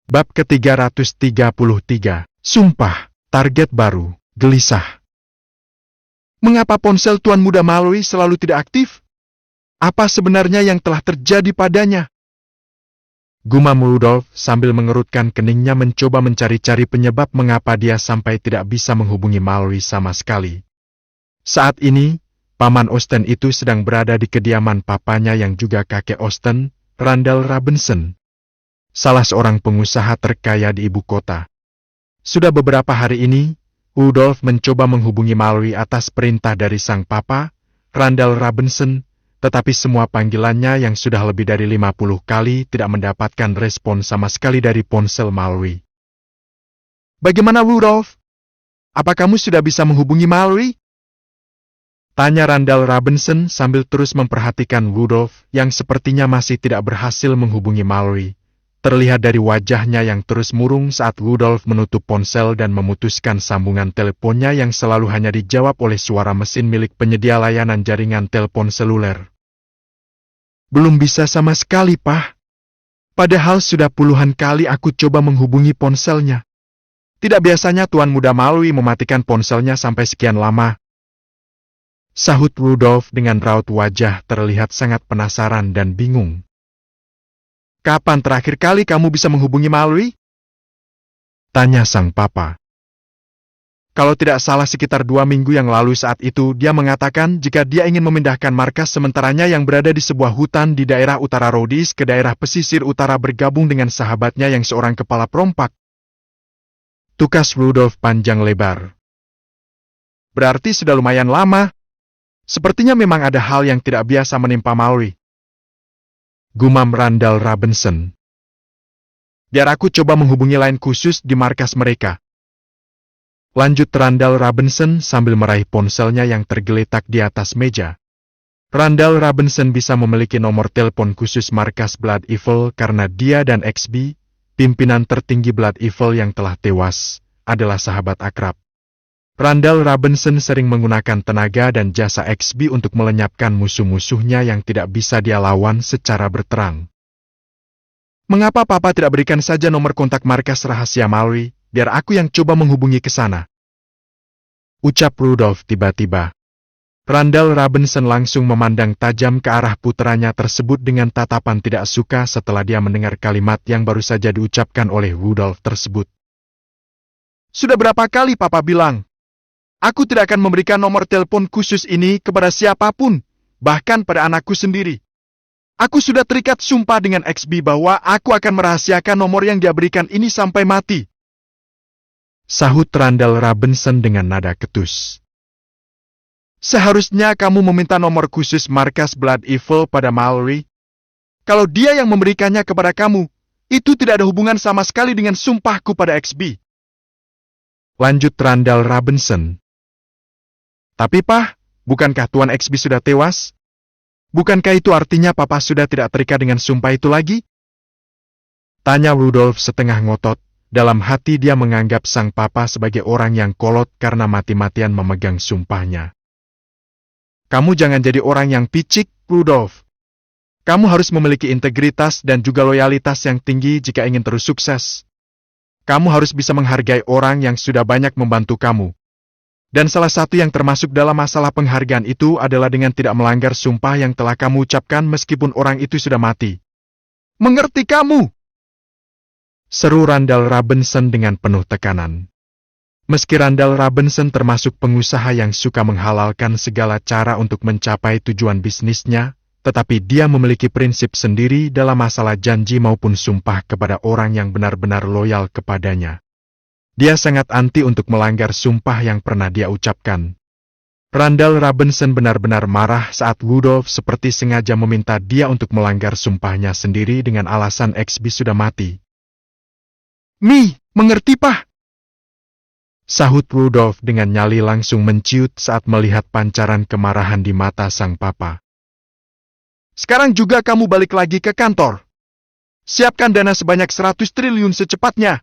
Bab ke-333, Sumpah, Target Baru, Gelisah. Mengapa ponsel Tuan Muda Mallory selalu tidak aktif? Apa sebenarnya yang telah terjadi padanya? Gumam Rudolph sambil mengerutkan keningnya mencoba mencari-cari penyebab mengapa dia sampai tidak bisa menghubungi Mallory sama sekali. Saat ini, Paman Austen itu sedang berada di kediaman papanya yang juga kakek Austen, Randall Robinson, salah seorang pengusaha terkaya di ibu kota. Sudah beberapa hari ini, Rudolph mencoba menghubungi Mallory atas perintah dari sang papa, Randall Robinson, tetapi semua panggilannya yang sudah lebih dari 50 kali tidak mendapatkan respon sama sekali dari ponsel Mallory. "Bagaimana Rudolph? Apa kamu sudah bisa menghubungi Mallory?" tanya Randall Robinson sambil terus memperhatikan Rudolph yang sepertinya masih tidak berhasil menghubungi Mallory. Terlihat dari wajahnya yang terus murung saat Rudolph menutup ponsel dan memutuskan sambungan teleponnya yang selalu hanya dijawab oleh suara mesin milik penyedia layanan jaringan telepon seluler. "Belum bisa sama sekali, Pak. Padahal sudah puluhan kali aku coba menghubungi ponselnya. Tidak biasanya Tuan Muda Mallory mematikan ponselnya sampai sekian lama," sahut Rudolph dengan raut wajah terlihat sangat penasaran dan bingung. "Kapan terakhir kali kamu bisa menghubungi Mallory?" tanya sang papa. Kalau tidak salah sekitar 2 minggu yang lalu saat itu dia mengatakan jika dia ingin memindahkan markas sementaranya yang berada di sebuah hutan di daerah utara Rhodes ke daerah pesisir utara bergabung dengan sahabatnya yang seorang kepala perompak. Tukas Rudolph panjang lebar. "Berarti sudah lumayan lama. Sepertinya memang ada hal yang tidak biasa menimpa Mallory," gumam Randall Robinson. "Biar aku coba menghubungi line khusus di markas mereka," lanjut Randall Robinson sambil meraih ponselnya yang tergeletak di atas meja. Randall Robinson bisa memiliki nomor telepon khusus markas Blood Evil karena dia dan XB, pimpinan tertinggi Blood Evil yang telah tewas, adalah sahabat akrab. Randall Robinson sering menggunakan tenaga dan jasa XB untuk melenyapkan musuh-musuhnya yang tidak bisa dia lawan secara berterang. "Mengapa Papa tidak berikan saja nomor kontak markas rahasia Mallory, biar aku yang coba menghubungi ke sana?" ucap Rudolph tiba-tiba. Randall Robinson langsung memandang tajam ke arah puteranya tersebut dengan tatapan tidak suka setelah dia mendengar kalimat yang baru saja diucapkan oleh Rudolph tersebut. "Sudah berapa kali Papa bilang? Aku tidak akan memberikan nomor telepon khusus ini kepada siapapun, bahkan pada anakku sendiri. Aku sudah terikat sumpah dengan XB bahwa aku akan merahasiakan nomor yang dia berikan ini sampai mati," sahut Randall Robinson dengan nada ketus. "Seharusnya kamu meminta nomor khusus markas Blood Evil pada Mallory. Kalau dia yang memberikannya kepada kamu, itu tidak ada hubungan sama sekali dengan sumpahku pada XB," lanjut Randall Robinson. "Tapi Pak, bukankah Tuan XB sudah tewas? Bukankah itu artinya Papa sudah tidak terikat dengan sumpah itu lagi?" tanya Rudolph setengah ngotot. Dalam hati dia menganggap sang papa sebagai orang yang kolot karena mati-matian memegang sumpahnya. "Kamu jangan jadi orang yang picik, Rudolph. Kamu harus memiliki integritas dan juga loyalitas yang tinggi jika ingin terus sukses. Kamu harus bisa menghargai orang yang sudah banyak membantu kamu. Dan salah satu yang termasuk dalam masalah penghargaan itu adalah dengan tidak melanggar sumpah yang telah kamu ucapkan meskipun orang itu sudah mati. Mengerti kamu?" seru Randall Robinson dengan penuh tekanan. Meski Randall Robinson termasuk pengusaha yang suka menghalalkan segala cara untuk mencapai tujuan bisnisnya, tetapi dia memiliki prinsip sendiri dalam masalah janji maupun sumpah kepada orang yang benar-benar loyal kepadanya. Dia sangat anti untuk melanggar sumpah yang pernah dia ucapkan. Randall Robinson benar-benar marah saat Rudolph seperti sengaja meminta dia untuk melanggar sumpahnya sendiri dengan alasan XB sudah mati. Mengerti Pak?" sahut Rudolph dengan nyali langsung menciut saat melihat pancaran kemarahan di mata sang papa. "Sekarang juga kamu balik lagi ke kantor. Siapkan dana sebanyak 100 triliun secepatnya.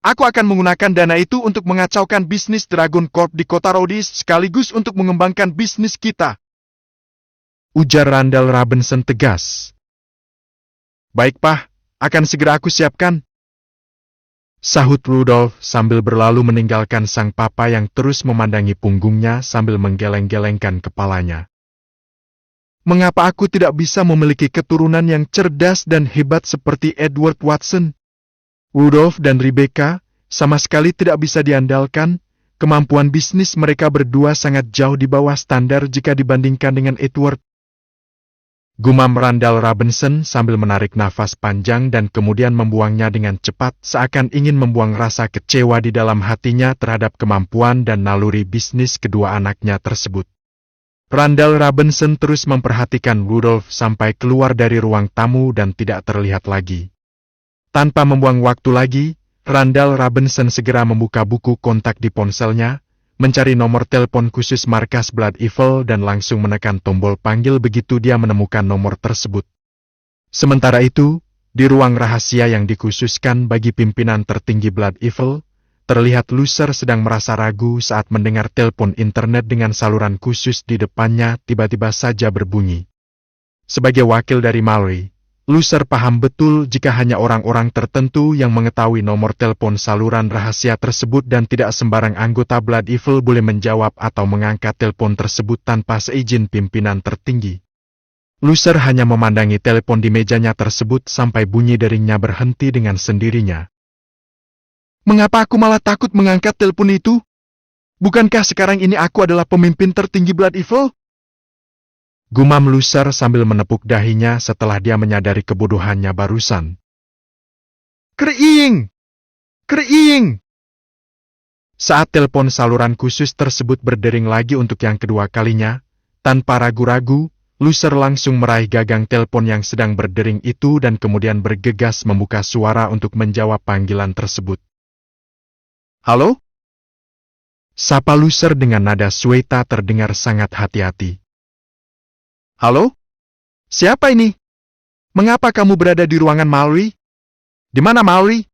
Aku akan menggunakan dana itu untuk mengacaukan bisnis Dragon Corp di kota Rhodes sekaligus untuk mengembangkan bisnis kita," ujar Randall Robinson tegas. "Baik Pak, akan segera aku siapkan," Sahut Rudolf sambil berlalu meninggalkan sang papa yang terus memandangi punggungnya sambil menggeleng-gelengkan kepalanya. Mengapa aku tidak bisa memiliki keturunan yang cerdas dan hebat seperti Edward Watson? Rudolf dan Rebecca sama sekali tidak bisa diandalkan. Kemampuan bisnis mereka berdua sangat jauh di bawah standar jika dibandingkan dengan Edward. Gumam Randall Robinson sambil menarik nafas panjang dan kemudian membuangnya dengan cepat seakan ingin membuang rasa kecewa di dalam hatinya terhadap kemampuan dan naluri bisnis kedua anaknya tersebut. Randall Robinson terus memperhatikan Rudolf sampai keluar dari ruang tamu dan tidak terlihat lagi. Tanpa membuang waktu lagi, Randall Robinson segera membuka buku kontak di ponselnya, mencari nomor telepon khusus markas Blood Evil dan langsung menekan tombol panggil begitu dia menemukan nomor tersebut. Sementara itu, di ruang rahasia yang dikhususkan bagi pimpinan tertinggi Blood Evil, terlihat Lucer sedang merasa ragu saat mendengar telepon internet dengan saluran khusus di depannya tiba-tiba saja berbunyi. Sebagai wakil dari Mallory, Lucer paham betul jika hanya orang-orang tertentu yang mengetahui nomor telepon saluran rahasia tersebut dan tidak sembarang anggota Blood Evil boleh menjawab atau mengangkat telepon tersebut tanpa seizin pimpinan tertinggi. Lucer hanya memandangi telepon di mejanya tersebut sampai bunyi deringnya berhenti dengan sendirinya. Mengapa aku malah takut mengangkat telepon itu? Bukankah sekarang ini aku adalah pemimpin tertinggi Blood Evil? Gumam Lucer sambil menepuk dahinya setelah dia menyadari kebodohannya barusan. Kering! Kering! Saat telepon saluran khusus tersebut berdering lagi untuk yang kedua kalinya, tanpa ragu-ragu, Lucer langsung meraih gagang telepon yang sedang berdering itu dan kemudian bergegas membuka suara untuk menjawab panggilan tersebut. Halo? Sapa Lucer dengan nada Sweta terdengar sangat hati-hati. Halo? Siapa ini? Mengapa kamu berada di ruangan Mallory? Di mana Mallory?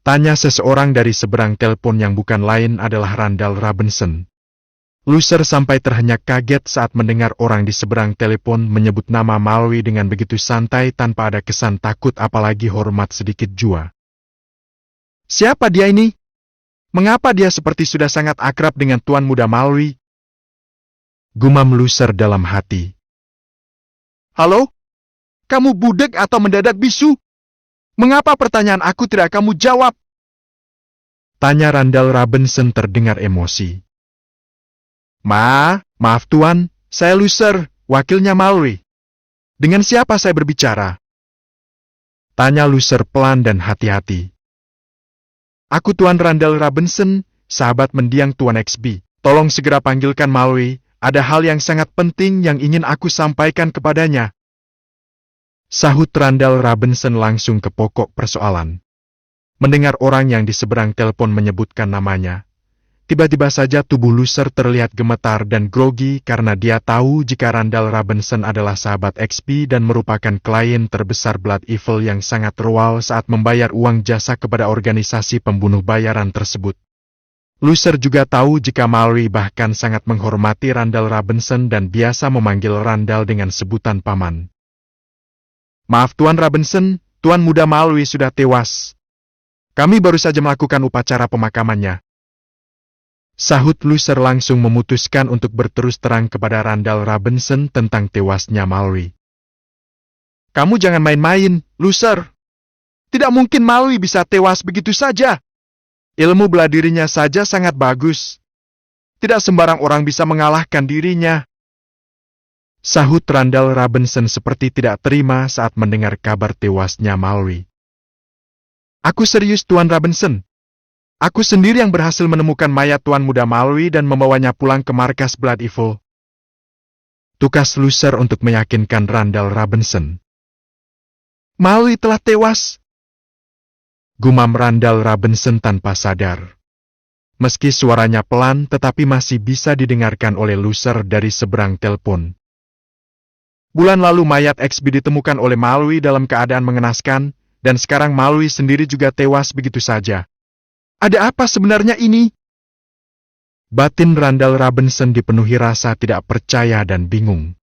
Tanya seseorang dari seberang telepon yang bukan lain adalah Randall Robinson. Lucer sampai terhenyak kaget saat mendengar orang di seberang telepon menyebut nama Mallory dengan begitu santai tanpa ada kesan takut apalagi hormat sedikit jua. Siapa dia ini? Mengapa dia seperti sudah sangat akrab dengan Tuan Muda Mallory? Gumam Lucer dalam hati. Halo? Kamu budek atau mendadak bisu? Mengapa pertanyaan aku tidak kamu jawab? Tanya Randall Robinson terdengar emosi. Maaf Tuan, saya Lucer, wakilnya Mallory. Dengan siapa saya berbicara? Tanya Lucer pelan dan hati-hati. Aku Tuan Randall Robinson, sahabat mendiang Tuan XB. Tolong segera panggilkan Mallory. Ada hal yang sangat penting yang ingin aku sampaikan kepadanya. Sahut Randall Robinson langsung ke pokok persoalan. Mendengar orang yang di seberang telepon menyebutkan namanya, tiba-tiba saja tubuh Lucer terlihat gemetar dan grogi karena dia tahu jika Randall Robinson adalah sahabat XP dan merupakan klien terbesar Blood Evil yang sangat royal saat membayar uang jasa kepada organisasi pembunuh bayaran tersebut. Lucer juga tahu jika Mallory bahkan sangat menghormati Randall Robinson dan biasa memanggil Randall dengan sebutan paman. Maaf Tuan Robinson, Tuan Muda Mallory sudah tewas. Kami baru saja melakukan upacara pemakamannya. Sahut Lucer langsung memutuskan untuk berterus terang kepada Randall Robinson tentang tewasnya Mallory. Kamu jangan main-main, Lucer. Tidak mungkin Mallory bisa tewas begitu saja. Ilmu bela dirinya saja sangat bagus. Tidak sembarang orang bisa mengalahkan dirinya. Sahut Randall Robinson seperti tidak terima saat mendengar kabar tewasnya Mallory. Aku serius Tuan Robinson. Aku sendiri yang berhasil menemukan mayat Tuan Muda Mallory dan membawanya pulang ke markas Blood Evil. Tugas Lucer untuk meyakinkan Randall Robinson. Mallory telah tewas. Gumam Randall Robinson tanpa sadar. Meski suaranya pelan tetapi masih bisa didengarkan oleh Lucer dari seberang telepon. Bulan lalu mayat XB ditemukan oleh Mallory dalam keadaan mengenaskan, dan sekarang Mallory sendiri juga tewas begitu saja. Ada apa sebenarnya ini? Batin Randall Robinson dipenuhi rasa tidak percaya dan bingung.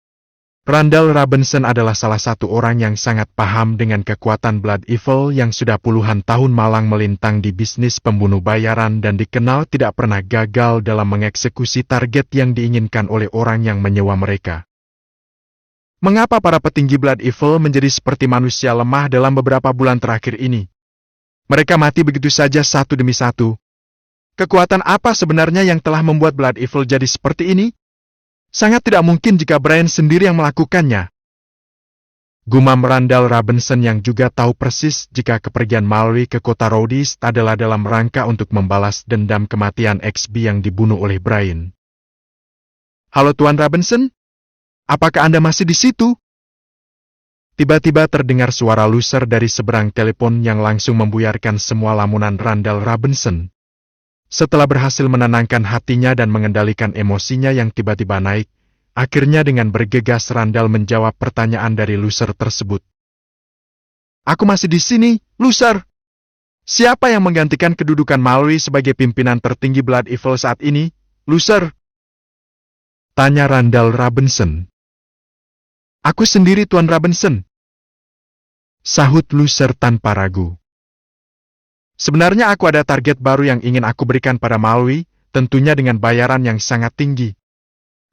Randall Robinson adalah salah satu orang yang sangat paham dengan kekuatan Blood Evil yang sudah puluhan tahun malang melintang di bisnis pembunuh bayaran dan dikenal tidak pernah gagal dalam mengeksekusi target yang diinginkan oleh orang yang menyewa mereka. Mengapa para petinggi Blood Evil menjadi seperti manusia lemah dalam beberapa bulan terakhir ini? Mereka mati begitu saja satu demi satu. Kekuatan apa sebenarnya yang telah membuat Blood Evil jadi seperti ini? Sangat tidak mungkin jika Brian sendiri yang melakukannya. Gumam Randall Robinson yang juga tahu persis jika kepergian Mallory ke kota Rhodes adalah dalam rangka untuk membalas dendam kematian XB yang dibunuh oleh Brian. Halo Tuan Robinson? Apakah Anda masih di situ? Tiba-tiba terdengar suara loser dari seberang telepon yang langsung membuyarkan semua lamunan Randall Robinson. Setelah berhasil menenangkan hatinya dan mengendalikan emosinya yang tiba-tiba naik, akhirnya dengan bergegas Randall menjawab pertanyaan dari loser tersebut. Aku masih di sini, loser. Siapa yang menggantikan kedudukan Mallory sebagai pimpinan tertinggi Blood Evil saat ini, loser? Tanya Randall Robinson. Aku sendiri Tuan Robinson. Sahut loser tanpa ragu. Sebenarnya aku ada target baru yang ingin aku berikan pada Mallory, tentunya dengan bayaran yang sangat tinggi.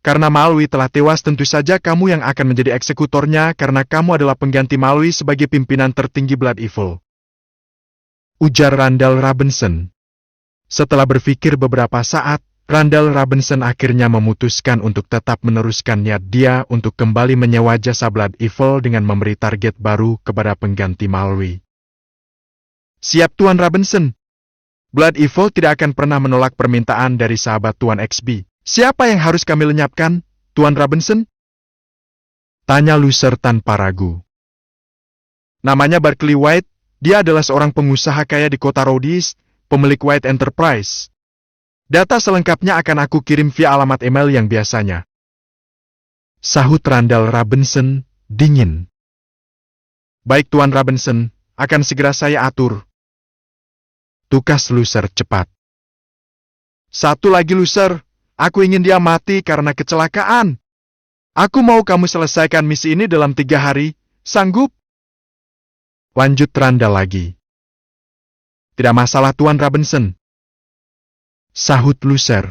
Karena Mallory telah tewas, tentu saja kamu yang akan menjadi eksekutornya karena kamu adalah pengganti Mallory sebagai pimpinan tertinggi Blood Evil. Ujar Randall Robinson. Setelah berpikir beberapa saat, Randall Robinson akhirnya memutuskan untuk tetap meneruskan niat dia untuk kembali menyewa jasa Blood Evil dengan memberi target baru kepada pengganti Mallory. Siap Tuan Robinson. Blood Evil tidak akan pernah menolak permintaan dari sahabat Tuan XB. Siapa yang harus kami lenyapkan, Tuan Robinson? Tanya loser tanpa ragu. Namanya Barkley White, dia adalah seorang pengusaha kaya di kota Rhodes, pemilik White Enterprise. Data selengkapnya akan aku kirim via alamat email yang biasanya. Sahut Randall Robinson, dingin. Baik Tuan Robinson, akan segera saya atur. Tukas loser cepat. Satu lagi loser, aku ingin dia mati karena kecelakaan. Aku mau kamu selesaikan misi ini dalam 3 hari, sanggup? Lanjut Randall lagi. Tidak masalah Tuan Robinson. Sahut loser.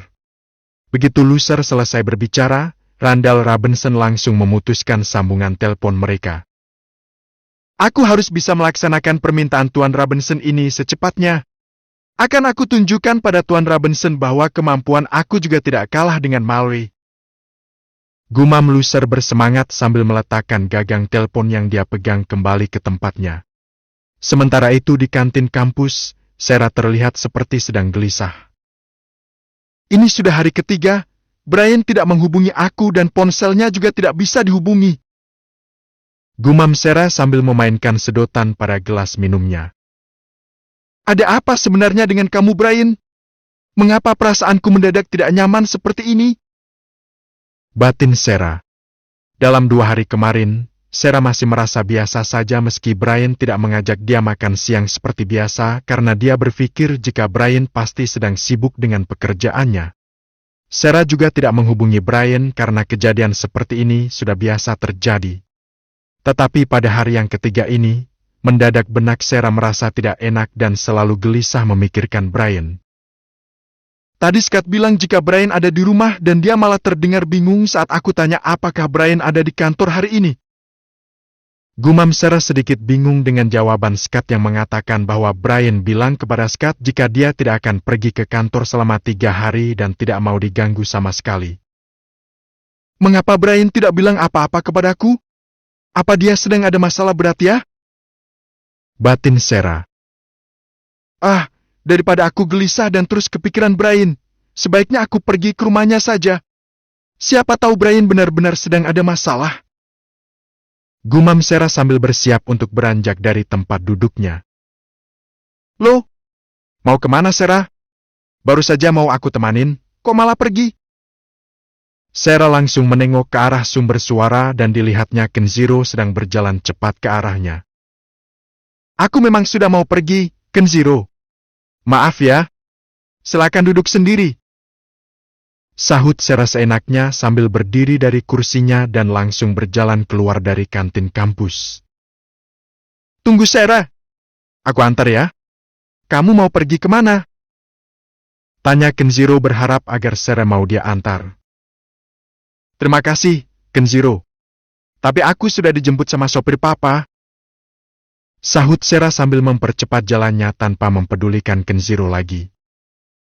Begitu loser selesai berbicara, Randall Robinson langsung memutuskan sambungan telepon mereka. Aku harus bisa melaksanakan permintaan Tuan Robinson ini secepatnya. Akan aku tunjukkan pada Tuan Robinson bahwa kemampuan aku juga tidak kalah dengan Mallory. Gumam loser bersemangat sambil meletakkan gagang telepon yang dia pegang kembali ke tempatnya. Sementara itu di kantin kampus, Sarah terlihat seperti sedang gelisah. Ini sudah hari ketiga, Brian tidak menghubungi aku dan ponselnya juga tidak bisa dihubungi. Gumam Sarah sambil memainkan sedotan pada gelas minumnya. Ada apa sebenarnya dengan kamu, Brian? Mengapa perasaanku mendadak tidak nyaman seperti ini? Batin Sarah. Dalam 2 hari kemarin, Sarah masih merasa biasa saja meski Brian tidak mengajak dia makan siang seperti biasa karena dia berpikir jika Brian pasti sedang sibuk dengan pekerjaannya. Sarah juga tidak menghubungi Brian karena kejadian seperti ini sudah biasa terjadi. Tetapi pada hari yang ketiga ini, mendadak benak Sarah merasa tidak enak dan selalu gelisah memikirkan Brian. Tadi Scott bilang jika Brian ada di rumah dan dia malah terdengar bingung saat aku tanya apakah Brian ada di kantor hari ini. Gumam Sarah sedikit bingung dengan jawaban Scott yang mengatakan bahwa Brian bilang kepada Scott jika dia tidak akan pergi ke kantor selama 3 hari dan tidak mau diganggu sama sekali. Mengapa Brian tidak bilang apa-apa kepadaku? Apa dia sedang ada masalah berat ya? Batin Sarah. Daripada aku gelisah dan terus kepikiran Brian, sebaiknya aku pergi ke rumahnya saja. Siapa tahu Brian benar-benar sedang ada masalah. Gumam Sarah sambil bersiap untuk beranjak dari tempat duduknya. Loh, mau kemana Sarah? Baru saja mau aku temanin, kok malah pergi? Sarah langsung menengok ke arah sumber suara dan dilihatnya Kenshiro sedang berjalan cepat ke arahnya. Aku memang sudah mau pergi, Kenshiro. Maaf ya. Silakan duduk sendiri. Sahut Sarah seenaknya sambil berdiri dari kursinya dan langsung berjalan keluar dari kantin kampus. Tunggu Sarah, aku antar ya. Kamu mau pergi kemana? Tanya Kenjiro berharap agar Sarah mau dia antar. Terima kasih, Kenjiro. Tapi aku sudah dijemput sama sopir papa. Sahut Sarah sambil mempercepat jalannya tanpa mempedulikan Kenjiro lagi.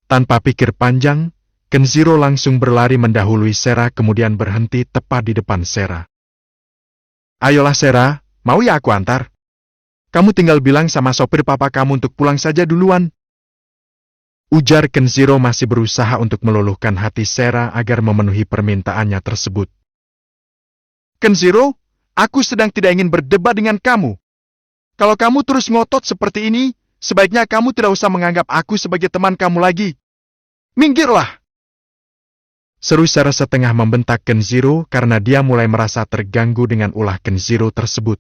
Tanpa pikir panjang, Kenjiro langsung berlari mendahului Sarah kemudian berhenti tepat di depan Sarah. Ayolah Sarah, mau ya aku antar? Kamu tinggal bilang sama sopir papa kamu untuk pulang saja duluan. Ujar Kenjiro masih berusaha untuk meluluhkan hati Sarah agar memenuhi permintaannya tersebut. Kenjiro, aku sedang tidak ingin berdebat dengan kamu. Kalau kamu terus ngotot seperti ini, sebaiknya kamu tidak usah menganggap aku sebagai teman kamu lagi. Minggirlah! Seru Sarah setengah membentak Kenjiro karena dia mulai merasa terganggu dengan ulah Kenjiro tersebut.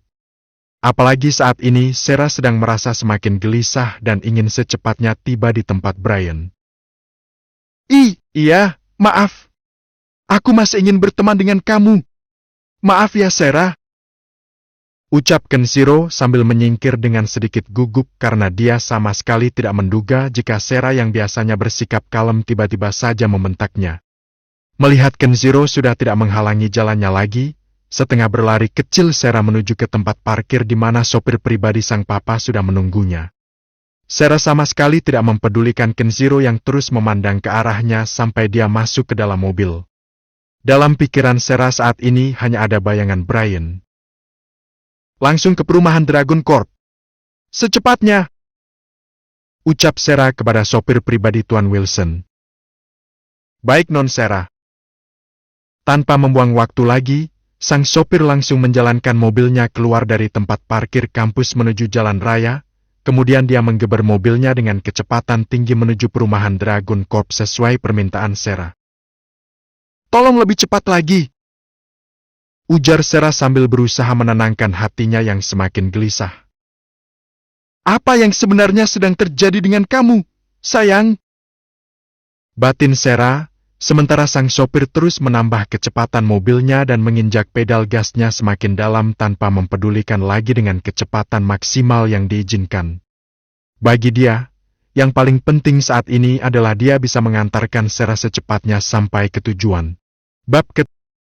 Apalagi saat ini Sarah sedang merasa semakin gelisah dan ingin secepatnya tiba di tempat Brian. Iya, maaf. Aku masih ingin berteman dengan kamu. Maaf ya Sarah. Ucap Kenjiro sambil menyingkir dengan sedikit gugup karena dia sama sekali tidak menduga jika Sarah yang biasanya bersikap kalem tiba-tiba saja membentaknya. Melihat Kenjiro sudah tidak menghalangi jalannya lagi, setengah berlari kecil Sarah menuju ke tempat parkir di mana sopir pribadi sang papa sudah menunggunya. Sarah sama sekali tidak mempedulikan Kenjiro yang terus memandang ke arahnya sampai dia masuk ke dalam mobil. Dalam pikiran Sarah saat ini hanya ada bayangan Brian. Langsung ke perumahan Dragon Corp. Secepatnya! Ucap Sarah kepada sopir pribadi Tuan Wilson. Baik non Sarah. Tanpa membuang waktu lagi, sang sopir langsung menjalankan mobilnya keluar dari tempat parkir kampus menuju jalan raya, kemudian dia menggeber mobilnya dengan kecepatan tinggi menuju perumahan Dragon Corp sesuai permintaan Sarah. Tolong lebih cepat lagi! Ujar Sarah sambil berusaha menenangkan hatinya yang semakin gelisah. Apa yang sebenarnya sedang terjadi dengan kamu, sayang? Batin Sarah, sementara sang sopir terus menambah kecepatan mobilnya dan menginjak pedal gasnya semakin dalam tanpa mempedulikan lagi dengan kecepatan maksimal yang diizinkan. Bagi dia, yang paling penting saat ini adalah dia bisa mengantarkan Sarah secepatnya sampai ke tujuan. Bab